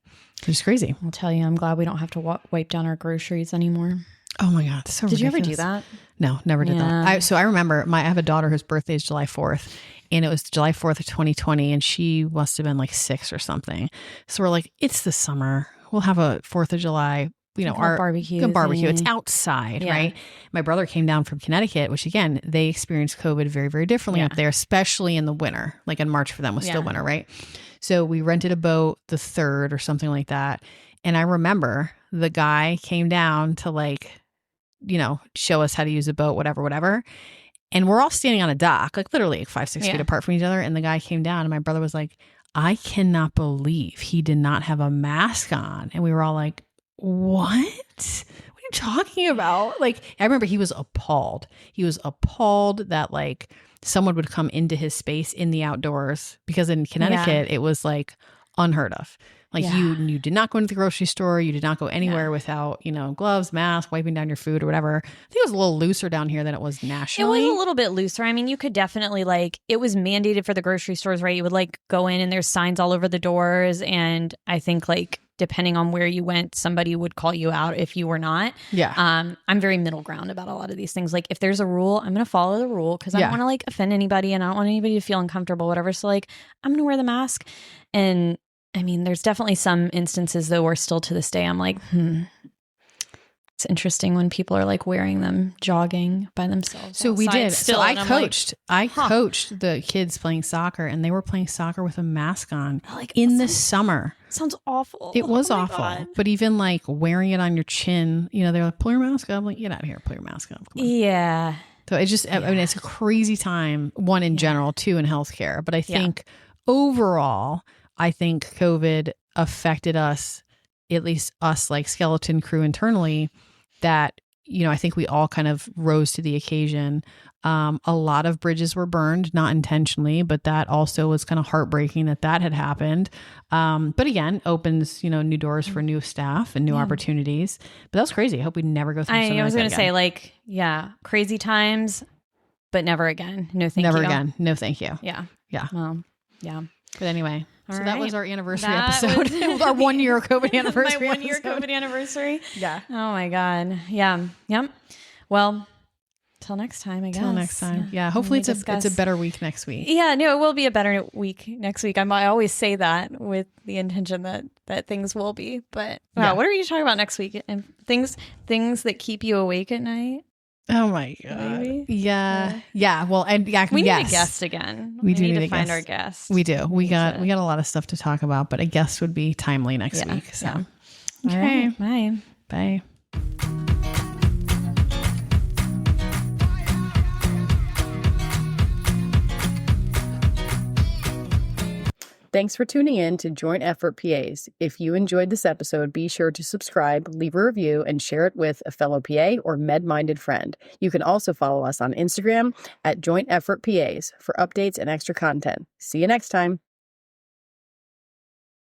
It's crazy. I'll tell you, I'm glad we don't have to wipe down our groceries anymore. Oh my God. So did ridiculous. You ever do that? No, never did that. So I remember I have a daughter whose birthday is July 4th. And it was July 4th of 2020. And she must have been like 6 or something. So we're like, it's the summer. We'll have a 4th of July, our barbecue. It's outside, right? My brother came down from Connecticut, which again, they experienced COVID very, very differently up there, especially in the winter. Like in March for them was still winter, right? So we rented a boat the 3rd or something like that. And I remember the guy came down to like, show us how to use a boat, whatever. And we're all standing on a dock, like literally 5-6 feet apart from each other. And the guy came down and my brother was like, I cannot believe he did not have a mask on. And we were all like, what are you talking about? Like, I remember he was appalled. He was appalled that like someone would come into his space in the outdoors, because in Connecticut, it was like unheard of. Like you did not go into the grocery store. You did not go anywhere without, gloves, mask, wiping down your food or whatever. I think it was a little looser down here than it was nationally. It was a little bit looser. I mean, you could definitely it was mandated for the grocery stores, right? You would like go in and there's signs all over the doors. And I think like depending on where you went, somebody would call you out if you were not. Yeah. I'm very middle ground about a lot of these things. Like if there's a rule, I'm going to follow the rule because I don't want to like offend anybody and I don't want anybody to feel uncomfortable, whatever. So like I'm going to wear the mask. And I mean, there's definitely some instances though where still to this day I'm like, it's interesting when people are like wearing them jogging by themselves. So we did. Still, so I coached the kids playing soccer, and they were playing soccer with a mask on in the summer. Sounds awful. It was awful. God. But even like wearing it on your chin, they're like, pull your mask up. I'm like, get out of here, pull your mask up. Yeah. So it's just, I mean, it's a crazy time, one in general, two in healthcare. But I think overall, I think COVID affected us, at least us like skeleton crew internally, that, I think we all kind of rose to the occasion. A lot of bridges were burned, not intentionally, but that also was kind of heartbreaking that had happened. But again, opens, new doors for new staff and new opportunities. But that was crazy. I hope we never go through something I was like that going to say crazy times, but never again. No, thank you. Never again. No, thank you. Yeah. Yeah. Well, yeah. But anyway. So that was our anniversary That episode. Our 1 year COVID anniversary. My 1 year COVID anniversary. Yeah. Oh my God. Yeah. Yep. Well, till next time, I guess. Till next time. Yeah. Hopefully it's a better week next week. Yeah. No, it will be a better week next week. I always say that with the intention that things will be. But what are you talking about next week? And things that keep you awake at night? Oh my God. Maybe? Yeah. Yeah. Well, and we need a guest again. We do need to find our guest. We do. We got a lot of stuff to talk about, but a guest would be timely next week. So, okay. Right. Bye. Thanks for tuning in to Joint Effort PAs. If you enjoyed this episode, be sure to subscribe, leave a review, and share it with a fellow PA or med-minded friend. You can also follow us on Instagram at Joint Effort PAs for updates and extra content. See you next time.